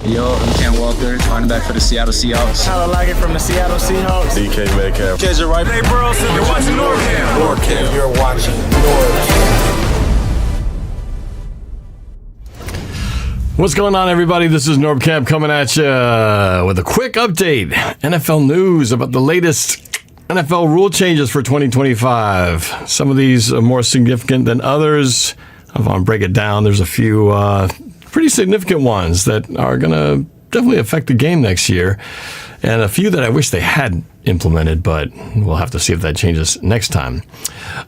Yo, I'm Ken Walker, running back for the Seattle Seahawks. Tyler Lockett from the Seattle Seahawks. DK Metcalf. KJ Wright. Hey, Burleson. You're watching NorbFam. NorbFam. You're watching NorbFam. What's going on, everybody? This is NorbCam coming at you with a quick update. NFL news about the latest NFL rule changes for 2025. Some of these are more significant than others. I want to break it down. There's a few pretty significant ones that are going to definitely affect the game next year, and a few that I wish they had implemented, but we'll have to see if that changes next time.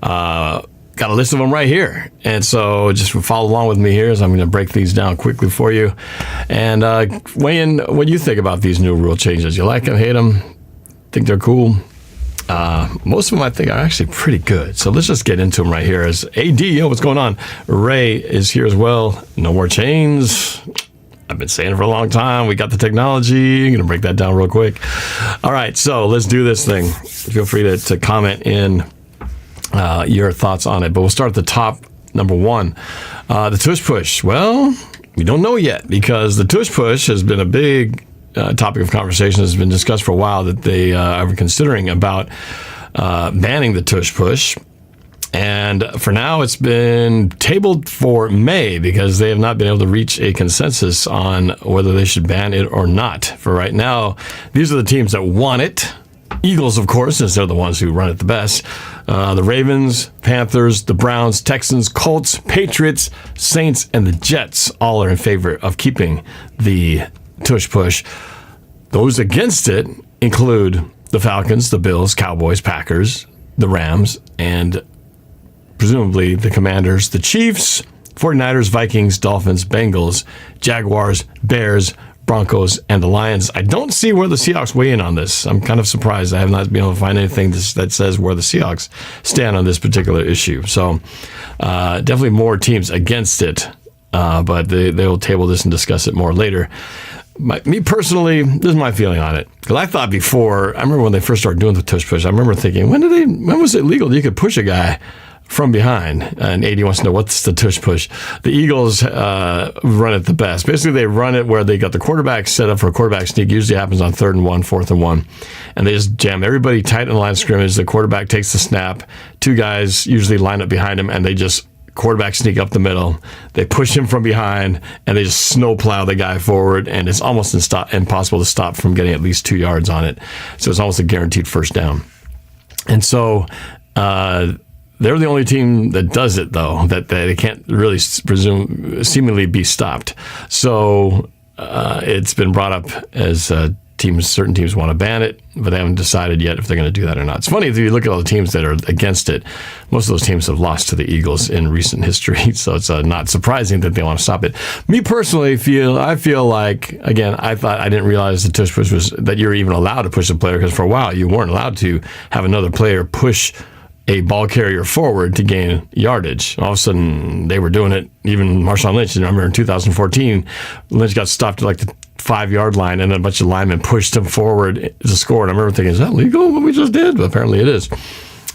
Got a list of them right here. And so just follow along with me here as I'm going to break these down quickly for you. And weigh in what you think about these new rule changes. You like them, hate them, think they're cool? Most of them I think are actually pretty good. So let's just get into them right here. As AD, what's going on? Ray is here as well. No more chains. I've been saying it for a long time. We got the technology. I'm going to break that down real quick. All right, so let's do this thing. Feel free to comment in your thoughts on it, but we'll start at the top. Number one, the Tush push. Well, we don't know yet, because the Tush push has been a big topic of conversation. Has been discussed for a while that they are considering about banning the Tush push, and for now it's been tabled for May because they have not been able to reach a consensus on whether they should ban it or not. For right now, these are the teams that want it. Eagles, of course, since they're the ones who run it the best. The Ravens, Panthers, the Browns, Texans, Colts, Patriots, Saints, and the Jets all are in favor of keeping the Tush push. Those against it include the Falcons, the Bills, Cowboys, Packers, the Rams, and presumably the Commanders, the Chiefs, 49ers, Vikings, Dolphins, Bengals, Jaguars, Bears, Broncos, and the Lions. I don't see where the Seahawks weigh in on this. I'm kind of surprised. I have not been able to find anything that says where the Seahawks stand on this particular issue. So definitely more teams against it, but they will table this and discuss it more later. Me personally, this is my feeling on it. Because I thought before, I remember when they first started doing the Tush push, I remember thinking, when was it legal that you could push a guy from behind? And AD wants to know, what's the Tush push? The Eagles run it the best. Basically, they run it where they got the quarterback set up for a quarterback sneak. Usually happens on 3rd and 1, 4th and 1. And they just jam everybody tight in the line of scrimmage. The quarterback takes the snap. 2 guys usually line up behind him, and they just quarterback sneak up the middle. They push him from behind, and they just snowplow the guy forward, and it's almost impossible to stop from getting at least 2 yards on it. So it's almost a guaranteed first down. And so they're the only team that does it, though, that they can't really seemingly be stopped. So it's been brought up as certain teams want to ban it, but they haven't decided yet if they're going to do that or not. It's funny, if you look at all the teams that are against it, most of those teams have lost to the Eagles in recent history, so it's not surprising that they want to stop it. Me personally, I feel like, again, I didn't realize the Tush push was that you're even allowed to push a player, because for a while you weren't allowed to have another player push a ball carrier forward to gain yardage. All of a sudden, they were doing it. Even Marshawn Lynch, I remember in 2014, Lynch got stopped at like the 5-yard line, and a bunch of linemen pushed him forward to score. And I remember thinking, is that legal, what we just did? But apparently it is.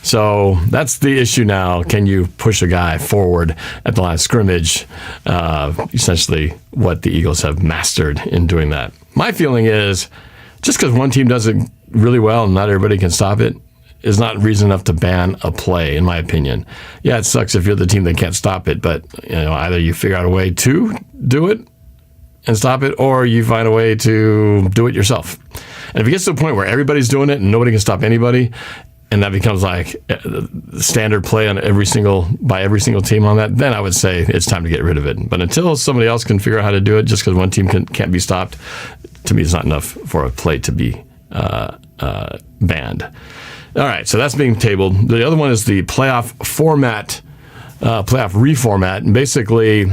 So that's the issue now. Can you push a guy forward at the line of scrimmage? Essentially what the Eagles have mastered in doing that. My feeling is, just because one team does it really well and not everybody can stop it, is not reason enough to ban a play, in my opinion. Yeah, it sucks if you're the team that can't stop it, but either you figure out a way to do it and stop it, or you find a way to do it yourself. And if it gets to the point where everybody's doing it and nobody can stop anybody, and that becomes like standard play on every single team on that, then I would say it's time to get rid of it. But until somebody else can figure out how to do it, just because one team can't be stopped, to me, it's not enough for a play to be banned. All right, so that's being tabled. The other one is the playoff reformat. And basically,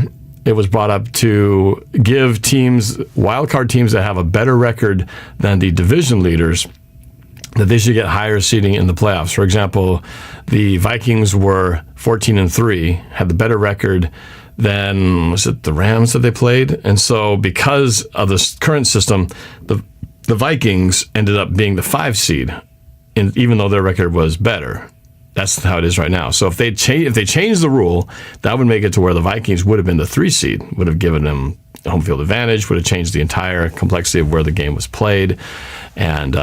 it was brought up to give teams, wildcard teams that have a better record than the division leaders, that they should get higher seeding in the playoffs. For example, the Vikings were 14-3, had the better record than, was it the Rams that they played? And so because of the current system, the Vikings ended up being the 5 seed. Even though their record was better. That's how it is right now. So if they change the rule, that would make it to where the Vikings would have been the 3 seed, would have given them home field advantage, would have changed the entire complexity of where the game was played, and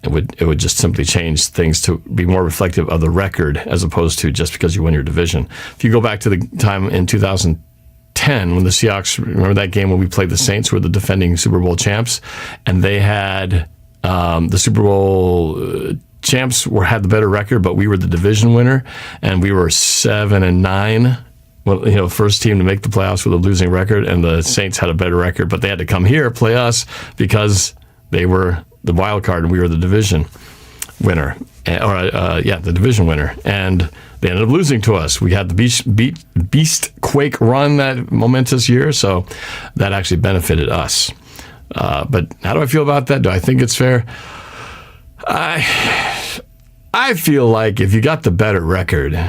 it would just simply change things to be more reflective of the record as opposed to just because you win your division. If you go back to the time in 2010 when the Seahawks, remember that game when we played the Saints, who were the defending Super Bowl champs, and they had the Super Bowl champs had the better record, but we were the division winner, and we were 7-9. Well, first team to make the playoffs with a losing record, and the Saints had a better record, but they had to come here play us because they were the wild card and we were the division winner, the division winner, and they ended up losing to us. We had the beast quake run that momentous year, so that actually benefited us. But how do I feel about that? Do I think it's fair? I feel like if you got the better record,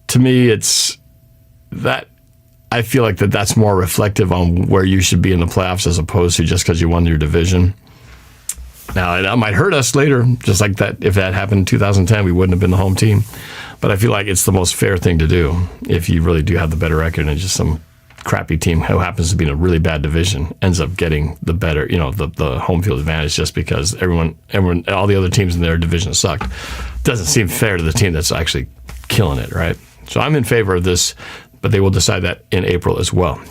to me, it's that I feel like that's more reflective on where you should be in the playoffs as opposed to just because you won your division. Now, that might hurt us later, just like that. If that happened in 2010, we wouldn't have been the home team. But I feel like it's the most fair thing to do if you really do have the better record and just some crappy team who happens to be in a really bad division ends up getting the better, the home field advantage just because everyone, all the other teams in their division sucked. Doesn't seem fair to the team that's actually killing it, right? So I'm in favor of this, but they will decide that in April as well.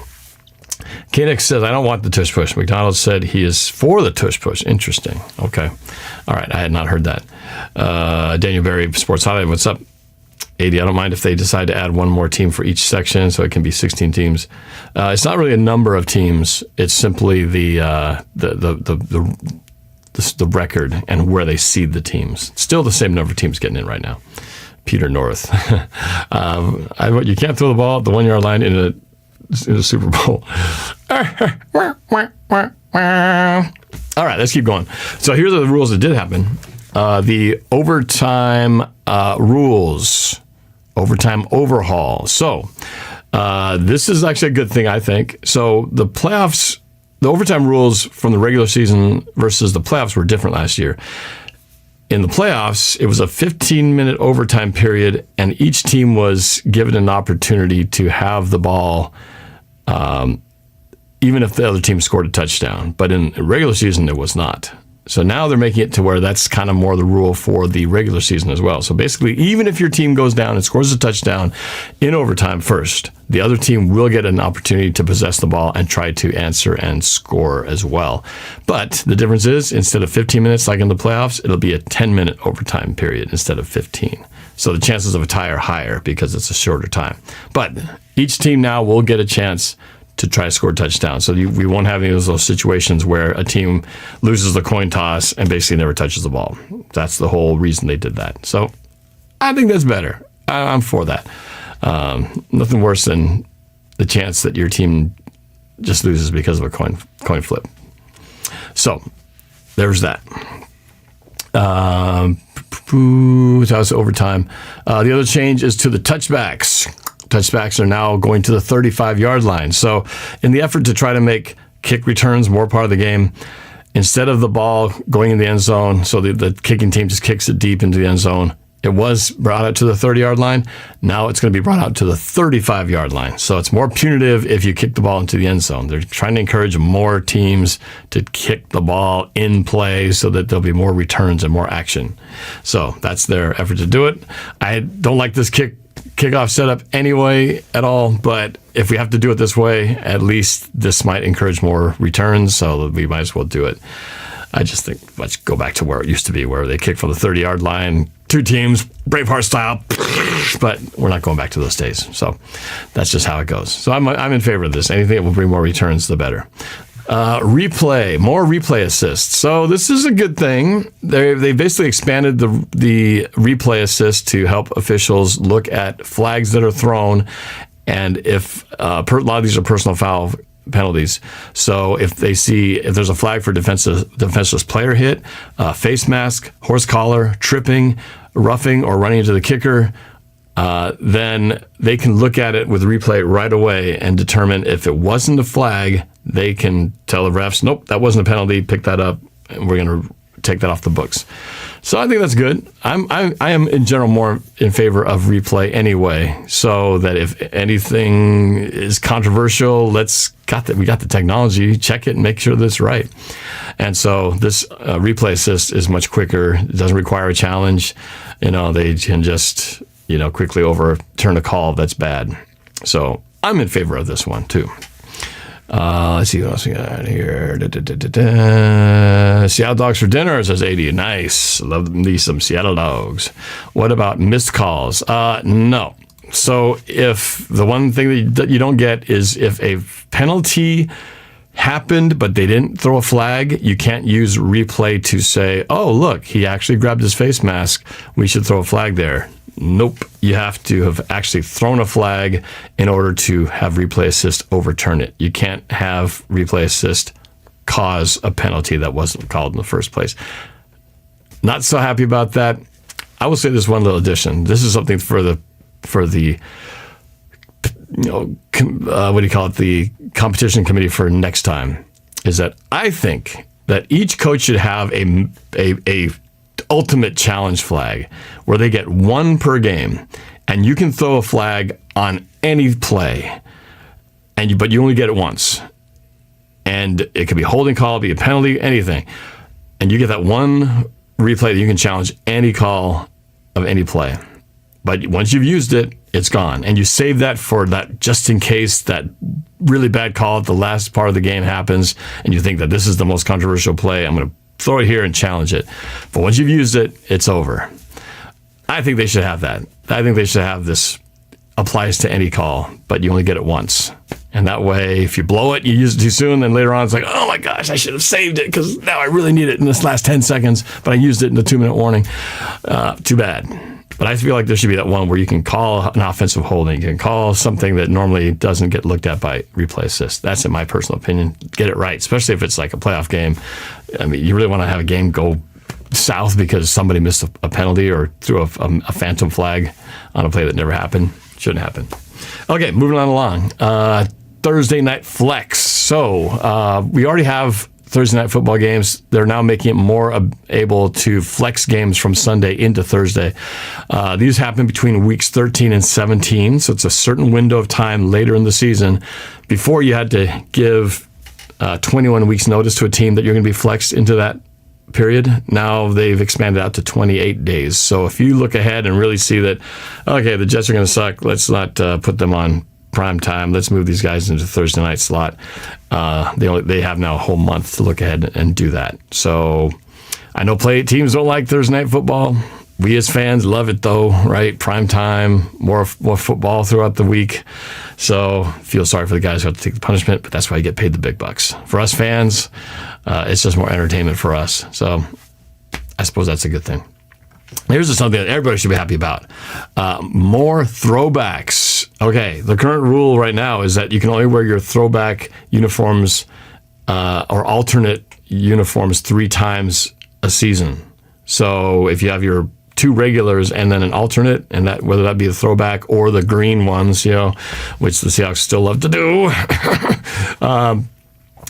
Kinnick says, I don't want the tush push. McDonald said he is for the tush push. Interesting. Okay. All right. I had not heard that. Daniel Berry, Sports Highlight, what's up? 80, I don't mind if they decide to add one more team for each section, so it can be 16 teams. It's not really a number of teams. It's simply the record and where they seed the teams. Still the same number of teams getting in right now. Peter North. You can't throw the ball at the 1 yard line in a Super Bowl. All right, let's keep going. So here's the rules that did happen. The overtime rules, overtime overhaul. So this is actually a good thing, I think. So the playoffs, the overtime rules from the regular season versus the playoffs were different last year. In the playoffs, it was a 15-minute overtime period, and each team was given an opportunity to have the ball even if the other team scored a touchdown. But in regular season, it was not. So now they're making it to where that's kind of more the rule for the regular season as well. So basically, even if your team goes down and scores a touchdown in overtime first, the other team will get an opportunity to possess the ball and try to answer and score as well. But the difference is, instead of 15 minutes like in the playoffs, it'll be a 10-minute overtime period instead of 15. So the chances of a tie are higher because it's a shorter time. But each team now will get a chance to try to score a touchdown. So we won't have any of those situations where a team loses the coin toss and basically never touches the ball. That's the whole reason they did that. So I think that's better. I'm for that. Nothing worse than the chance that your team just loses because of a coin flip. So there's that. That was overtime. The other change is to the touchbacks. Touchbacks are now going to the 35-yard line. So in the effort to try to make kick returns more part of the game, instead of the ball going in the end zone, so the kicking team just kicks it deep into the end zone, it was brought out to the 30-yard line. Now it's going to be brought out to the 35-yard line. So it's more punitive if you kick the ball into the end zone. They're trying to encourage more teams to kick the ball in play so that there'll be more returns and more action. So that's their effort to do it. I don't like this kickoff setup anyway at all, but if we have to do it this way, at least this might encourage more returns, so we might as well do it. I just think let's go back to where it used to be, where they kick from the 30-yard line, two teams, Braveheart style, but we're not going back to those days. So that's just how it goes. So I'm in favor of this. Anything that will bring more returns, the better. Replay, more replay assists. So this is a good thing. They basically expanded the replay assist to help officials look at flags that are thrown, and if a lot of these are personal foul penalties. So if there's a flag for defenseless player hit, face mask, horse collar, tripping, roughing, or running into the kicker, then they can look at it with replay right away and determine if it wasn't a flag. They can tell the refs, nope, that wasn't a penalty, pick that up, and we're going to take that off the books. So I think that's good. I am in general more in favor of replay anyway, so that if anything is controversial, we got the technology, check it and make sure that's right. And so this replay assist is much quicker. It doesn't require a challenge. They can just quickly overturn a call that's bad. So I'm in favor of this one too. Let's see what else we got here. Seattle dogs for dinner, says 80. Nice. Love me some Seattle dogs. What about missed calls? No. So if the one thing that you don't get is if a penalty happened but they didn't throw a flag, you can't use replay to say, oh, look, he actually grabbed his face mask. We should throw a flag there. Nope. You have to have actually thrown a flag in order to have replay assist overturn it. You can't have replay assist cause a penalty that wasn't called in the first place. Not so happy about that. I will say this one little addition. This is something for the the competition committee for next time, is that I think that each coach should have a ultimate challenge flag where they get one per game, and you can throw a flag on any play, but you only get it once, and it could be a holding call, be a penalty, anything, and you get that one replay that you can challenge any call of any play. But once you've used it, it's gone, and you save that for that just in case that really bad call at the last part of the game happens, and you think that this is the most controversial play. I'm going to throw it here and challenge it. But once you've used it, it's over. I think they should have that. I think they should have this applies to any call, but you only get it once. And that way, if you blow it, you use it too soon, then later on it's like, oh my gosh, I should have saved it because now I really need it in this last 10 seconds, but I used it in the 2-minute warning. Too bad. But I feel like there should be that one where you can call an offensive holding. You can call something that normally doesn't get looked at by replay assist. That's in my personal opinion. Get it right, especially if it's like a playoff game. I mean, you really want to have a game go south because somebody missed a penalty or threw a phantom flag on a play that never happened. Shouldn't happen. Okay, moving on along. Thursday night flex. So we already have Thursday night football games. They're now making it more able to flex games from Sunday into Thursday. These happen between weeks 13 and 17, so it's a certain window of time later in the season. Before, you had to give 21 weeks notice to a team that you're going to be flexed into that period. Now they've expanded out to 28 days. So if you look ahead and really see that, okay, the Jets are going to suck, let's not put them on prime time. Let's move these guys into the Thursday night slot. They have now a whole month to look ahead and do that. So I know teams don't like Thursday night football. We as fans love it though, right? Prime time, more football throughout the week. So feel sorry for the guys who have to take the punishment, but that's why you get paid the big bucks. For us fans, it's just more entertainment for us. So I suppose that's a good thing. Here's something that everybody should be happy about. More throwbacks. Okay, the current rule right now is that you can only wear your throwback uniforms or alternate uniforms 3 times a season. So if you have your 2 regulars and then an alternate, and that whether that be the throwback or the green ones, which the Seahawks still love to do.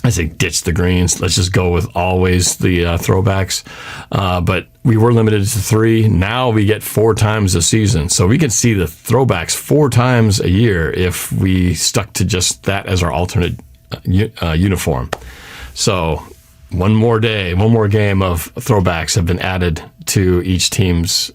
I say ditch the greens. Let's just go with always the throwbacks. But we were limited to 3. Now we get 4 times a season. So we can see the throwbacks 4 times a year if we stuck to just that as our alternate uniform. So one more day, one more game of throwbacks have been added to each team's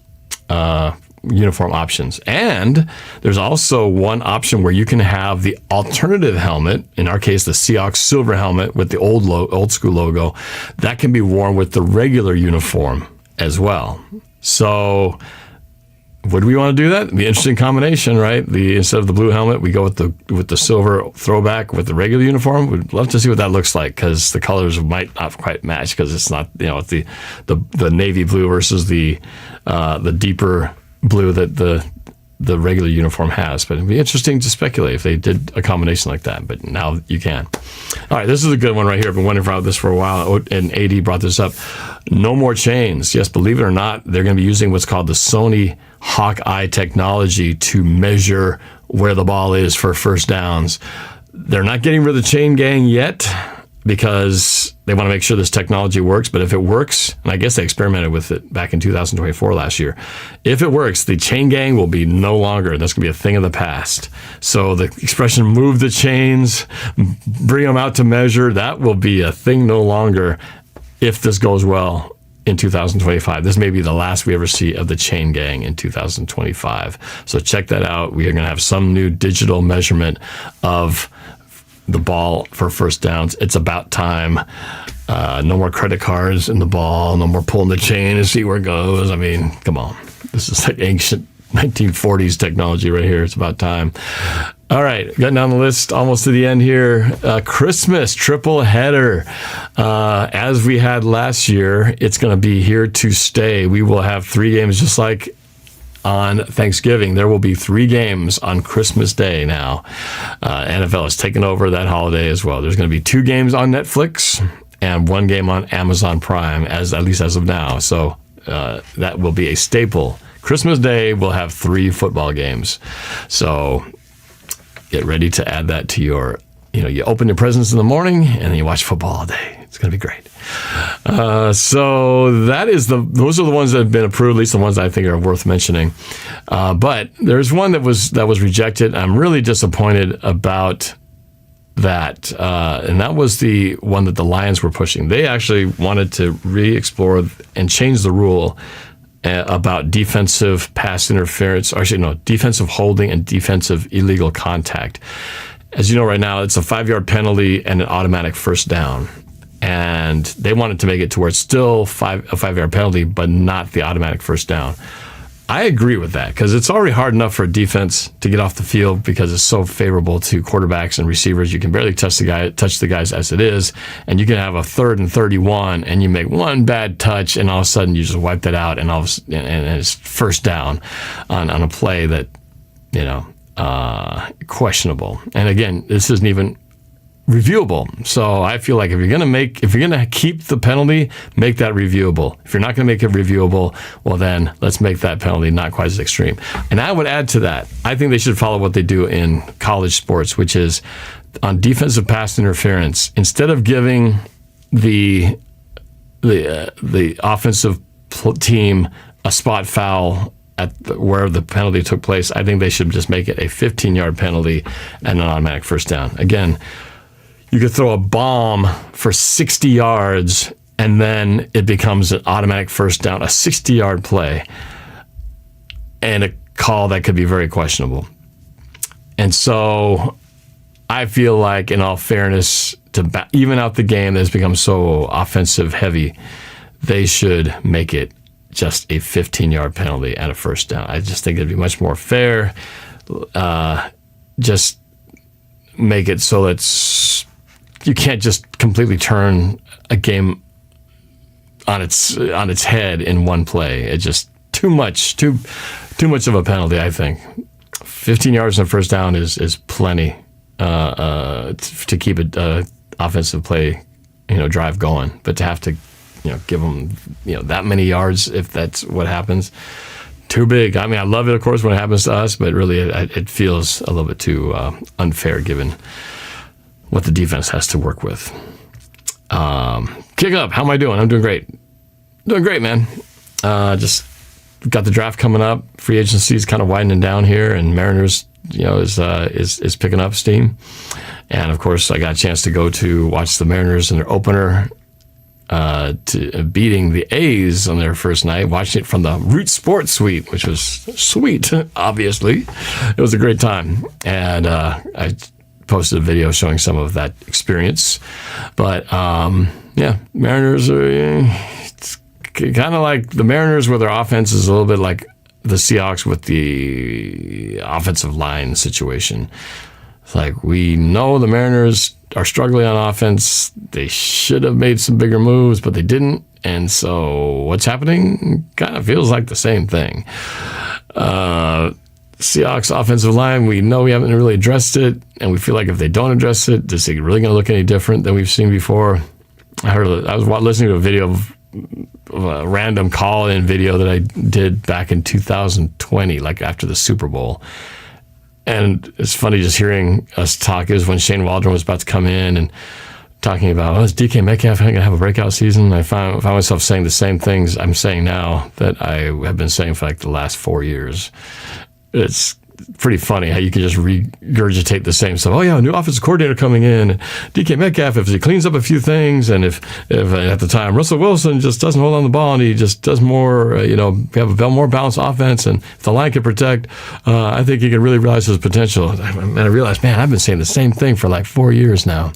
uniform options. And there's also one option where you can have the alternative helmet, in our case the Seahawks silver helmet with the old school logo, that can be worn with the regular uniform as well. So would we want to do that? It'd be an interesting combination, right? Instead of the blue helmet, we go with the silver throwback with the regular uniform. We'd love to see what that looks like, because the colors might not quite match, because it's not, the navy blue versus the deeper blue that the regular uniform has. But it'd be interesting to speculate if they did a combination like that. But now you can. All right, this is a good one right here. I've been wondering about this for a while, and AD brought this up. No more chains. Yes, believe it or not, they're going to be using what's called the Sony Hawkeye technology to measure where the ball is for first downs. They're not getting rid of the chain gang yet. because they want to make sure this technology works. But if it works, and I guess they experimented with it back in 2024 last year, if it works, the chain gang will be no longer. That's going to be a thing of the past. So the expression "move the chains, bring them out to measure," that will be a thing no longer if this goes well in 2025. This may be the last we ever see of the chain gang in 2025. So check that out. We are going to have some new digital measurement of the ball for first downs. It's about time. No more credit cards in the ball. No more pulling the chain and see where it goes. I mean, come on. This is like ancient 1940s technology right here. It's about time. All right, getting down the list, almost to the end here. Christmas triple header. As we had last year, it's going to be here to stay. We will have 3 games just like on Thanksgiving. There will be 3 games on Christmas Day now. NFL has taken over that holiday as well. There's going to be 2 games on Netflix and 1 game on Amazon Prime, at least as of now. So that will be a staple. Christmas Day will have 3 football games. So get ready to add that to your, you open your presents in the morning and then you watch football all day. It's going to be great. So those are the ones that have been approved, at least the ones that I think are worth mentioning. But there's one that was rejected. I'm really disappointed about that. And that was the one that the Lions were pushing. They actually wanted to re-explore and change the rule about defensive pass interference, or actually no, defensive holding and defensive illegal contact. As you know, right now, it's a 5-yard penalty and an automatic first down. And they wanted to make it to where it's still a 5-yard penalty, but not the automatic first down. I agree with that because it's already hard enough for a defense to get off the field because it's so favorable to quarterbacks and receivers. You can barely touch the guys as it is, and you can have a 3rd and 31, and you make one bad touch, and all of a sudden you just wipe that out, and it's first down on a play that questionable. And again, this isn't even reviewable. So I feel like if you're going to keep the penalty, make that reviewable. If you're not going to make it reviewable, well then let's make that penalty not quite as extreme. And I would add to that, I think they should follow what they do in college sports, which is on defensive pass interference, instead of giving the offensive team a spot foul where the penalty took place, I think they should just make it a 15-yard penalty and an automatic first down. Again, you could throw a bomb for 60 yards and then it becomes an automatic first down, a 60-yard play, and a call that could be very questionable. And so I feel like, in all fairness, to even out the game that has become so offensive heavy, they should make it just a 15-yard penalty and a first down. I just think it'd be much more fair. Just make it so that you can't just completely turn a game on its head in one play. It's just too much of a penalty, I think. 15 yards on first down is plenty to keep an offensive play, drive going. But to have to, give them, that many yards, if that's what happens, too big. I mean, I love it, of course, when it happens to us, but really it feels a little bit too unfair given what the defense has to work with. Kickoff, how am I doing? I'm doing great. Doing great, man. Just got the draft coming up. Free agency is kind of widening down here, and Mariners, is picking up steam. And of course, I got a chance to go to watch the Mariners in their opener, to beating the A's on their first night, watching it from the Root Sports Suite, which was sweet, obviously. It was a great time. And I posted a video showing some of that experience. But, Mariners are... it's kind of like the Mariners with their offense is a little bit like the Seahawks with the offensive line situation. It's like, we know the Mariners are struggling on offense. They should have made some bigger moves, but they didn't. And so what's happening kind of feels like the same thing. Seahawks offensive line, we know we haven't really addressed it, and we feel like if they don't address it, is it really going to look any different than we've seen before? I was listening to a video of a random call-in video that I did back in 2020, like after the Super Bowl. And it's funny just hearing us talk. It was when Shane Waldron was about to come in, and talking about, is DK Metcalf going to have a breakout season? I found myself saying the same things I'm saying now that I have been saying for like the last 4 years. It's pretty funny how you can just regurgitate the same stuff. Oh yeah, new offensive coordinator coming in. DK Metcalf, if he cleans up a few things, and if at the time Russell Wilson just doesn't hold on the ball and he just does more, we have a more balanced offense, and if the line can protect, I think he can really realize his potential. And I realized, man, I've been saying the same thing for like 4 years now.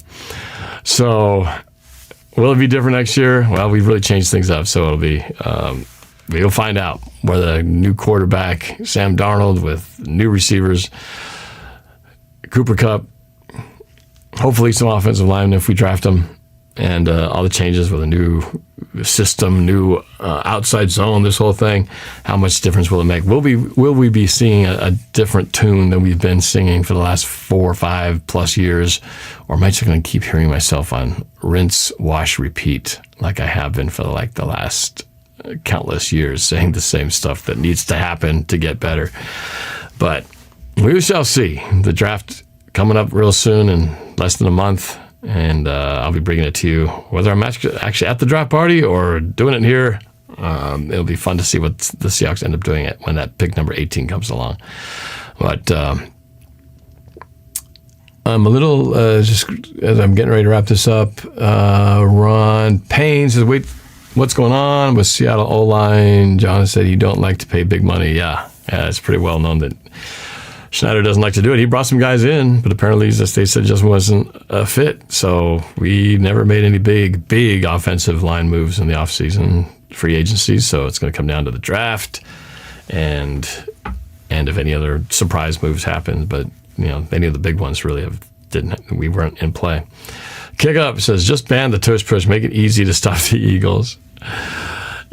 So will it be different next year? Well, we've really changed things up, so it'll be. We'll find out whether a new quarterback, Sam Darnold, with new receivers, Cooper Kupp, hopefully some offensive linemen if we draft them, and all the changes with a new system, new outside zone, this whole thing. How much difference will it make? Will we be seeing a different tune than we've been singing for the last 4 or 5 plus years, or am I just going to keep hearing myself on rinse, wash, repeat like I have been for like the last countless years, saying the same stuff that needs to happen to get better? But we shall see. The draft coming up real soon in less than a month, and I'll be bringing it to you, whether I'm actually at the draft party or doing it here. It'll be fun to see what the Seahawks end up doing it when that pick number 18 comes along. But I'm a little, just as I'm getting ready to wrap this up, Ron Payne says, wait, what's going on with Seattle O-line? John said you don't like to pay big money. Yeah, it's pretty well known that Schneider doesn't like to do it. He brought some guys in, but apparently, as they said, just wasn't a fit. So we never made any big offensive line moves in the offseason, free agency. So it's going to come down to the draft and if any other surprise moves happen. But any of the big ones really we weren't in play. Kickoff says, just ban the Tush push, make it easy to stop the Eagles.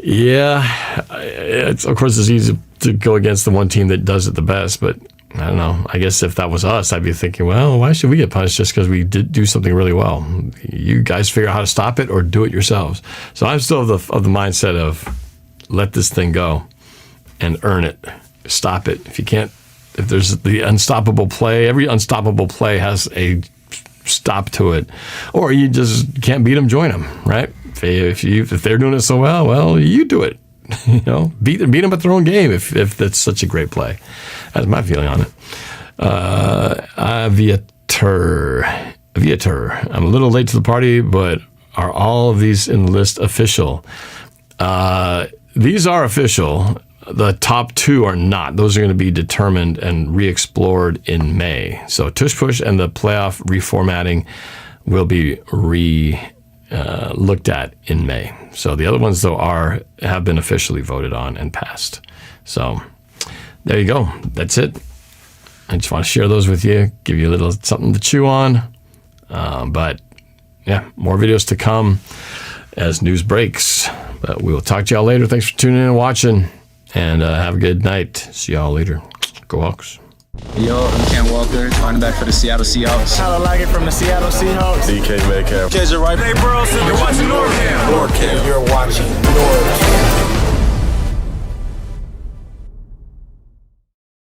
Yeah, of course it's easy to go against the one team that does it the best, but I don't know. I guess if that was us, I'd be thinking, well, why should we get punished just because we did do something really well? You guys figure out how to stop it or do it yourselves. So I'm still of the mindset of let this thing go and earn it. Stop it. If you can't, if there's the unstoppable play, every unstoppable play has a stop to it, or you just can't beat them, join them, right? If they're doing it so well, you do it. Beat them at their own game if that's such a great play. That's my feeling on it. Aviator. I'm a little late to the party, but are all of these in the list official? These are official. The top 2 are not. Those are going to be determined and re-explored in May. So Tush Push and the playoff reformatting will be looked at in May. So the other ones, though, have been officially voted on and passed. So there you go. That's it. I just want to share those with you, give you a little something to chew on. But yeah, more videos to come as news breaks. But we will talk to y'all later. Thanks for tuning in and watching. And have a good night. See y'all later. Go Hawks. Yo, I'm Cam Walker, running back for the Seattle Seahawks. Tyler Lockett from the Seattle Seahawks. DK Metcalf. KJ Wright. Hey, Burleson, you're watching NorbFam. You're watching NorbFam.